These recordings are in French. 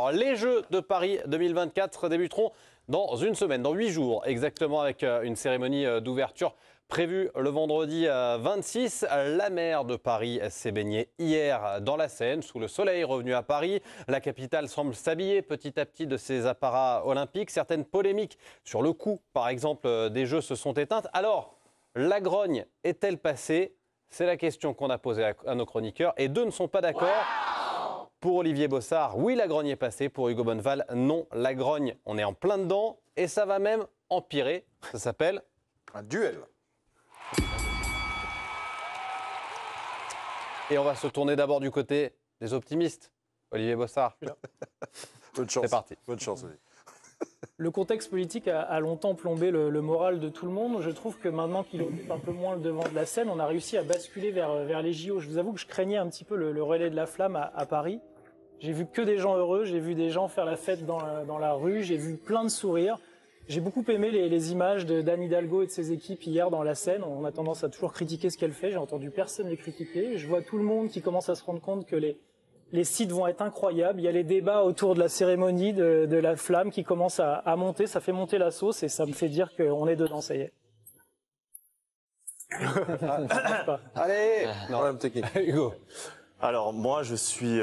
Alors, les Jeux de Paris 2024 débuteront dans une semaine, dans 8 jours exactement, avec une cérémonie d'ouverture prévue le vendredi 26. La maire de Paris s'est baignée hier dans la Seine, sous le soleil revenu à Paris. La capitale semble s'habiller petit à petit de ses apparats olympiques. Certaines polémiques sur le coût, par exemple, des Jeux se sont éteintes. Alors, la grogne est-elle passée? C'est la question qu'on a posée à nos chroniqueurs et deux ne sont pas d'accord. Pour Olivier Bossard, oui, la grogne est passée. Pour Hugo Bonneval, non, la grogne, on est en plein dedans et ça va même empirer. Ça s'appelle un duel. Et on va se tourner d'abord du côté des optimistes. Olivier Bossard. Bonne chance. C'est parti. Bonne chance, oui. Le contexte politique a longtemps plombé le moral de tout le monde. Je trouve que maintenant qu'il occupe un peu moins le devant de la scène, on a réussi à basculer vers les JO. Je vous avoue que je craignais un petit peu le relais de la flamme à Paris. J'ai vu que des gens heureux, j'ai vu des gens faire la fête dans la rue, j'ai vu plein de sourires. J'ai beaucoup aimé les images d'Anne Hidalgo et de ses équipes hier dans la Seine. On a tendance à toujours critiquer ce qu'elle fait. J'ai entendu personne les critiquer. Je vois tout le monde qui commence à se rendre compte que les sites vont être incroyables. Il y a les débats autour de la cérémonie de la flamme qui commencent à monter. Ça fait monter la sauce et ça me fait dire qu'on est dedans, ça y est. Allez, Problème technique. Hugo. Alors moi je suis,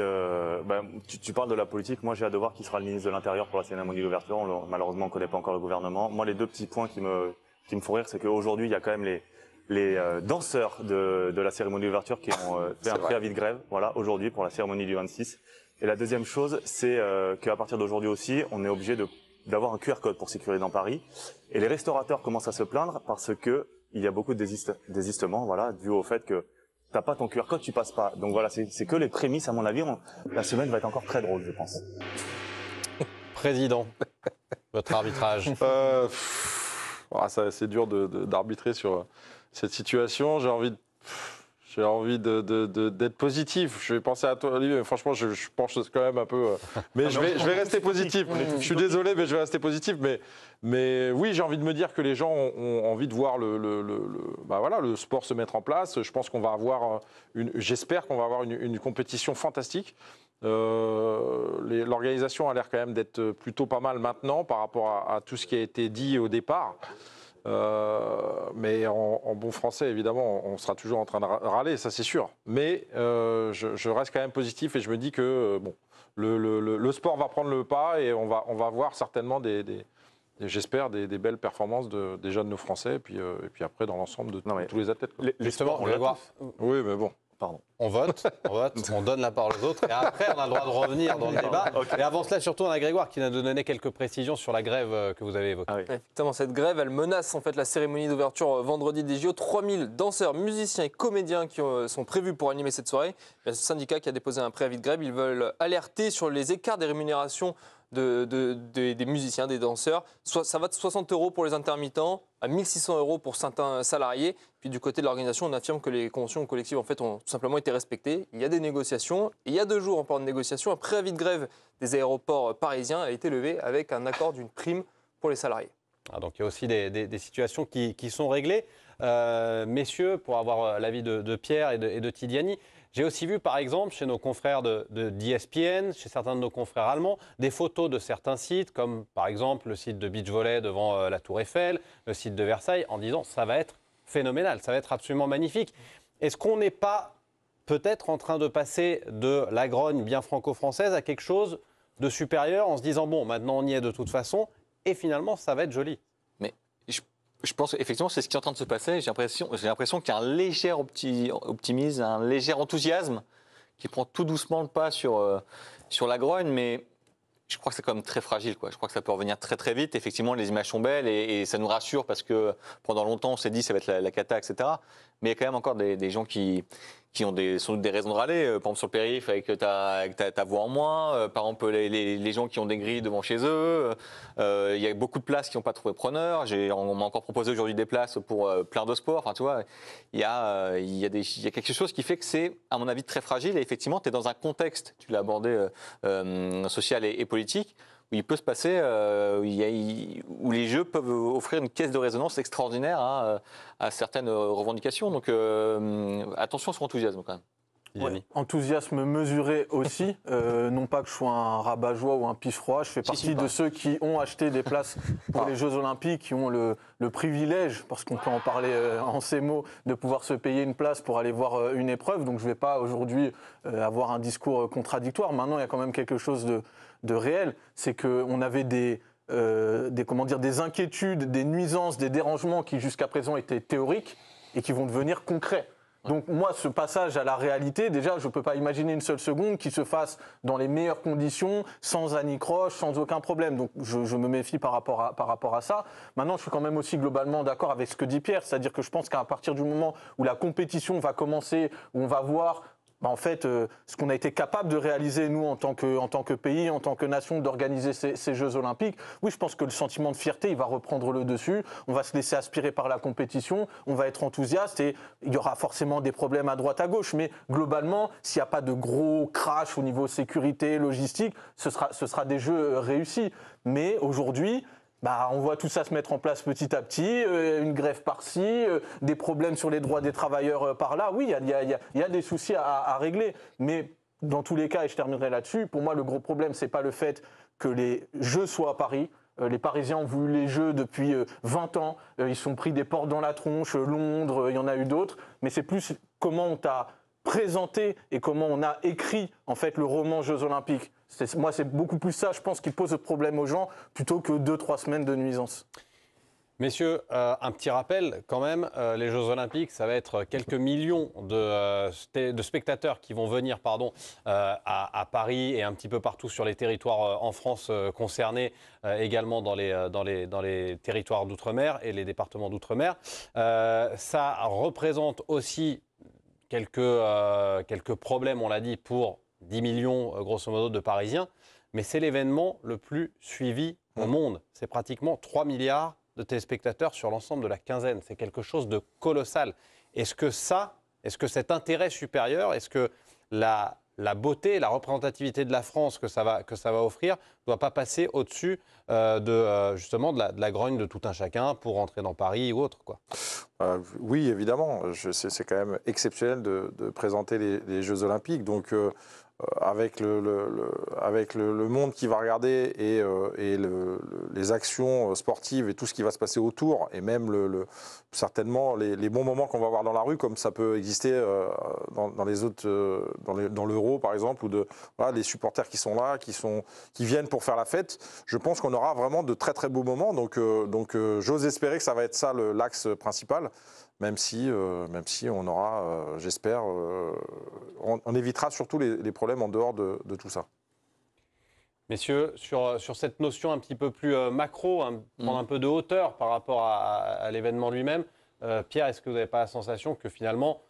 tu parles de la politique, moi j'ai hâte de voir qui sera le ministre de l'Intérieur pour la cérémonie d'ouverture. Malheureusement on ne connaît pas encore le gouvernement. Moi les deux petits points qui me font rire, c'est qu'aujourd'hui il y a quand même les danseurs de la cérémonie d'ouverture qui ont fait un préavis de grève, voilà, aujourd'hui pour la cérémonie du 26. Et la deuxième chose, c'est qu'à partir d'aujourd'hui aussi, on est obligé d'avoir un QR code pour circuler dans Paris. Et les restaurateurs commencent à se plaindre parce que il y a beaucoup de désistements, voilà, dû au fait que t'as pas ton QR code, tu passes pas. Donc voilà, c'est que les prémices, à mon avis. La semaine va être encore très drôle, je pense. Président, votre arbitrage. C'est dur d'arbitrer sur cette situation. J'ai envie d'être positif. Je vais penser à toi, Olivier. Franchement, je pense quand même un peu. Mais je vais rester positif. Je suis désolé, mais je vais rester positif. Mais oui, j'ai envie de me dire que les gens ont envie de voir le sport se mettre en place. Je pense qu'on va avoir j'espère qu'on va avoir une compétition fantastique. L'organisation a l'air quand même d'être plutôt pas mal maintenant par rapport à tout ce qui a été dit au départ. Mais en bon français, évidemment, on sera toujours en train de râler, ça c'est sûr. Mais je reste quand même positif et je me dis que le sport va prendre le pas et on va voir certainement j'espère des belles performances déjà de nos Français et puis après dans l'ensemble de tous les athlètes. Justement, on va voir. Oui, mais bon. Pardon. On vote, on donne la parole aux autres et après on a le droit de revenir dans le débat. Okay. Et avant cela, surtout, on a Grégoire qui nous a donné quelques précisions sur la grève que vous avez évoquée. Ah oui. Effectivement, cette grève, elle menace en fait la cérémonie d'ouverture vendredi des JO. 3000 danseurs, musiciens et comédiens qui sont prévus pour animer cette soirée. Il y a ce syndicat qui a déposé un préavis de grève. Ils veulent alerter sur les écarts des rémunérations des musiciens, des danseurs. Ça va de 60 € pour les intermittents à 1600 € pour certains salariés. Puis du côté de l'organisation, on affirme que les conventions collectives en fait, ont tout simplement été respectées. Il y a des négociations. Et il y a 2 jours en parlant de négociations, un préavis de grève des aéroports parisiens a été levé avec un accord d'une prime pour les salariés. Donc il y a aussi des situations qui sont réglées. Messieurs, pour avoir l'avis de Pierre et de Tidiane, j'ai aussi vu par exemple chez nos confrères d'ESPN, chez certains de nos confrères allemands, des photos de certains sites, comme par exemple le site de beach volley devant la Tour Eiffel, le site de Versailles, en disant ça va être phénoménal, ça va être absolument magnifique. Est-ce qu'on n'est pas peut-être en train de passer de la grogne bien franco-française à quelque chose de supérieur en se disant bon, maintenant on y est de toute façon et finalement ça va être joli? Mais je pense qu'effectivement c'est ce qui est en train de se passer. J'ai l'impression qu'il y a un léger optimisme, un léger enthousiasme qui prend tout doucement le pas sur la grogne, mais je crois que c'est quand même très fragile, quoi. Je crois que ça peut revenir très très vite. Effectivement, les images sont belles et ça nous rassure parce que pendant longtemps on s'est dit ça va être la cata, etc. Mais il y a quand même encore des gens qui ont sans doute des raisons de râler. Par exemple sur le périph' avec ta voix en moins. Par exemple les gens qui ont des grilles devant chez eux. Il y a beaucoup de places qui n'ont pas trouvé preneur. On m'a encore proposé aujourd'hui des places pour plein de sports. Enfin, tu vois, il y a quelque chose qui fait que c'est, à mon avis, très fragile. Et effectivement, tu es dans un contexte, tu l'as abordé, social et politique, où il peut se passer, où les Jeux peuvent offrir une caisse de résonance extraordinaire à certaines revendications. Donc attention à son enthousiasme quand même. Pisani. Enthousiasme mesuré aussi. Non pas que je sois un rabat-joie ou un pisse-froid, je fais partie de ceux qui ont acheté des places pour les Jeux Olympiques, qui ont le privilège, parce qu'on peut en parler en ces mots, de pouvoir se payer une place pour aller voir une épreuve. Donc je ne vais pas aujourd'hui avoir un discours contradictoire. Maintenant, il y a quand même quelque chose de réel. C'est qu'on avait des inquiétudes, des nuisances, des dérangements qui jusqu'à présent étaient théoriques et qui vont devenir concrets. Donc moi, ce passage à la réalité, déjà, je ne peux pas imaginer une seule seconde qu'il se fasse dans les meilleures conditions, sans anicroche, sans aucun problème. Donc je me méfie par rapport à ça. Maintenant, je suis quand même aussi globalement d'accord avec ce que dit Pierre, c'est-à-dire que je pense qu'à partir du moment où la compétition va commencer, où on va voir en fait, ce qu'on a été capable de réaliser, nous, en tant que pays, en tant que nation, d'organiser ces Jeux Olympiques, oui, je pense que le sentiment de fierté, il va reprendre le dessus. On va se laisser aspirer par la compétition, on va être enthousiaste et il y aura forcément des problèmes à droite, à gauche. Mais globalement, s'il n'y a pas de gros crash au niveau sécurité, logistique, ce sera des Jeux réussis. Mais aujourd'hui, on voit tout ça se mettre en place petit à petit, une grève par-ci, des problèmes sur les droits des travailleurs par-là. Oui, il y a des soucis à régler. Mais dans tous les cas, et je terminerai là-dessus, pour moi, le gros problème, ce n'est pas le fait que les Jeux soient à Paris. Les Parisiens ont voulu les Jeux depuis 20 ans. Ils sont pris des portes dans la tronche, Londres, il y en a eu d'autres. Mais c'est plus comment on t'a présenté et comment on a écrit en fait le roman Jeux Olympiques. Moi, c'est beaucoup plus ça, je pense, qui pose le problème aux gens, plutôt que 2-3 semaines de nuisance. Messieurs, un petit rappel quand même, les Jeux Olympiques, ça va être quelques millions de spectateurs qui vont venir à Paris et un petit peu partout sur les territoires en France concernés, également dans les territoires d'outre-mer et les départements d'outre-mer. Ça représente aussi quelques problèmes, on l'a dit, pour 10 millions, grosso modo, de Parisiens. Mais c'est l'événement le plus suivi au monde. C'est pratiquement 3 milliards de téléspectateurs sur l'ensemble de la quinzaine. C'est quelque chose de colossal. Est-ce que cet intérêt supérieur, est-ce que la beauté, la représentativité de la France que ça va offrir ne doit pas passer au-dessus justement de la grogne de tout un chacun pour rentrer dans Paris ou autre, quoi. Oui, évidemment. C'est quand même exceptionnel de présenter les Jeux Olympiques. Donc, avec le monde qui va regarder et les actions sportives et tout ce qui va se passer autour, et même certainement les bons moments qu'on va avoir dans la rue, comme ça peut exister dans les autres, dans l'Euro par exemple, ou les supporters qui sont là, qui viennent pour faire la fête. Je pense qu'on aura vraiment de très très beaux moments. Donc j'ose espérer que ça va être ça l'axe principal. Même si on aura, j'espère, on évitera surtout les problèmes en dehors de tout ça. Messieurs, sur cette notion un petit peu plus macro, prendre un peu de hauteur par rapport à l'événement lui-même, Pierre, est-ce que vous n'avez pas la sensation que finalement,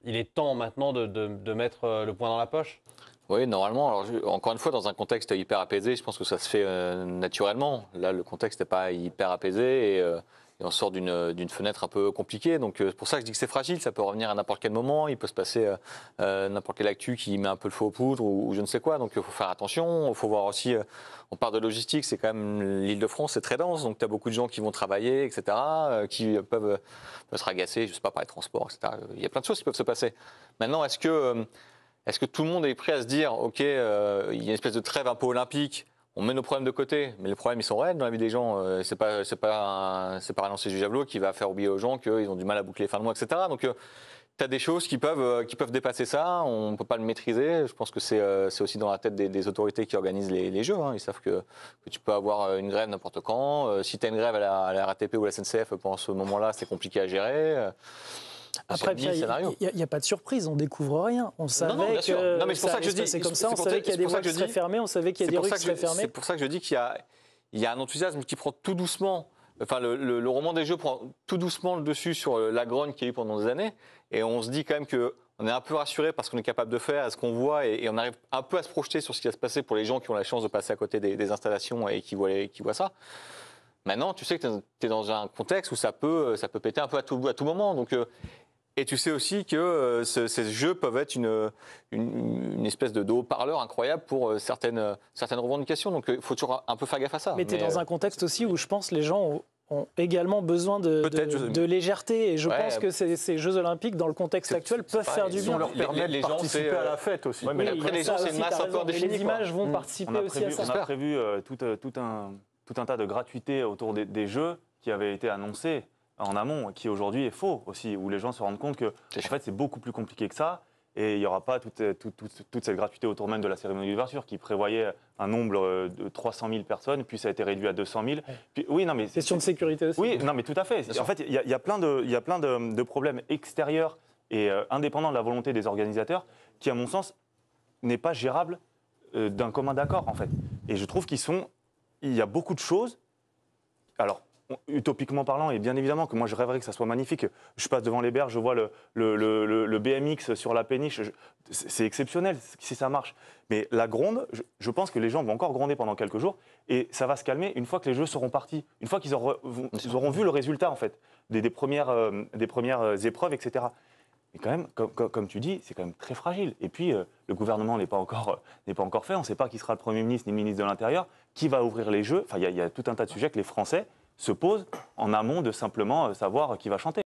il est temps maintenant de mettre le poing dans la poche ? Oui, normalement. Alors, encore une fois, dans un contexte hyper apaisé, je pense que ça se fait naturellement. Là, le contexte n'est pas hyper apaisé et on sort d'une fenêtre un peu compliquée. Donc, c'est pour ça que je dis que c'est fragile. Ça peut revenir à n'importe quel moment. Il peut se passer n'importe quelle actu qui met un peu le feu aux poudres ou je ne sais quoi. Donc, il faut faire attention. Il faut voir aussi, on parle de logistique, c'est quand même l'Île-de-France, c'est très dense. Donc, tu as beaucoup de gens qui vont travailler, etc., qui peuvent se ragacer, je ne sais pas, par les transports, etc. Il y a plein de choses qui peuvent se passer. Maintenant, est-ce que tout le monde est prêt à se dire, OK, il y a une espèce de trêve un peu olympique, on met nos problèmes de côté, mais les problèmes, ils sont réels dans la vie des gens. C'est pas un lancer du javelot qui va faire oublier aux gens qu'ils ont du mal à boucler les fins de mois, etc. Donc, tu as des choses qui peuvent dépasser ça. On ne peut pas le maîtriser. Je pense que c'est aussi dans la tête des autorités qui organisent les Jeux. Ils savent que tu peux avoir une grève n'importe quand. Si tu as une grève à la RATP ou à la SNCF, pendant ce moment-là, c'est compliqué à gérer. Après, il n'y a pas de surprise, on découvre rien. On savait que c'est pour ça que je dis, c'est comme ça, on savait qu'il y a des voies qui seraient fermées, on savait qu'il y a des rues qui seraient fermées. C'est pour ça que je dis qu'il y a un enthousiasme qui prend tout doucement. Enfin, le roman des Jeux prend tout doucement le dessus sur la grogne qu'il y a eu pendant des années. Et on se dit quand même qu'on est un peu rassuré parce qu'on est capable de faire ce qu'on voit et on arrive un peu à se projeter sur ce qui va se passer pour les gens qui ont la chance de passer à côté des installations et qui voient ça. Maintenant, tu sais que tu es dans un contexte où ça peut péter un peu à tout moment. Donc, et tu sais aussi que ces jeux peuvent être une espèce de haut-parleur incroyable pour certaines revendications. Donc il faut toujours un peu faire gaffe à ça. Mais tu es dans un contexte aussi où je pense les gens ont également besoin de légèreté. Et je Ouais. pense que ces Jeux Olympiques, dans le contexte actuel, peuvent faire du bien. On leur permet les de gens, participer c'est, à la fête aussi. Ouais, mais Oui, après, il y a les ça gens, c'est aussi, une masse t'as un peu raison. Et indéfinie, les quoi. images vont participer aussi à ça. On a prévu tout un tas de gratuités autour des Jeux qui avaient été annoncés en amont, qui aujourd'hui est faux aussi, où les gens se rendent compte que en fait, c'est beaucoup plus compliqué que ça. Et il n'y aura pas toute cette gratuité autour même de la cérémonie d'ouverture qui prévoyait un nombre de 300 000 personnes, puis ça a été réduit à 200 000. Puis, oui, non, mais Question de sécurité aussi. oui, non, mais tout à fait. En fait, il y a plein de problèmes extérieurs et indépendants de la volonté des organisateurs qui, à mon sens, n'est pas gérable d'un commun d'accord, en fait. Et je trouve il y a beaucoup de choses. Alors, utopiquement parlant, et bien évidemment que moi je rêverais que ça soit magnifique. Je passe devant les berges, je vois le BMX sur la péniche, c'est exceptionnel si ça marche. Mais la gronde, je pense que les gens vont encore gronder pendant quelques jours et ça va se calmer une fois que les Jeux seront partis, une fois qu'ils auront vu le résultat en fait des premières épreuves, etc. Et quand même, comme tu dis, c'est quand même très fragile. Et puis, le gouvernement n'est pas encore fait. On ne sait pas qui sera le Premier ministre ni le ministre de l'Intérieur, qui va ouvrir les Jeux. Enfin, il y a tout un tas de sujets que les Français se posent en amont de simplement savoir qui va chanter.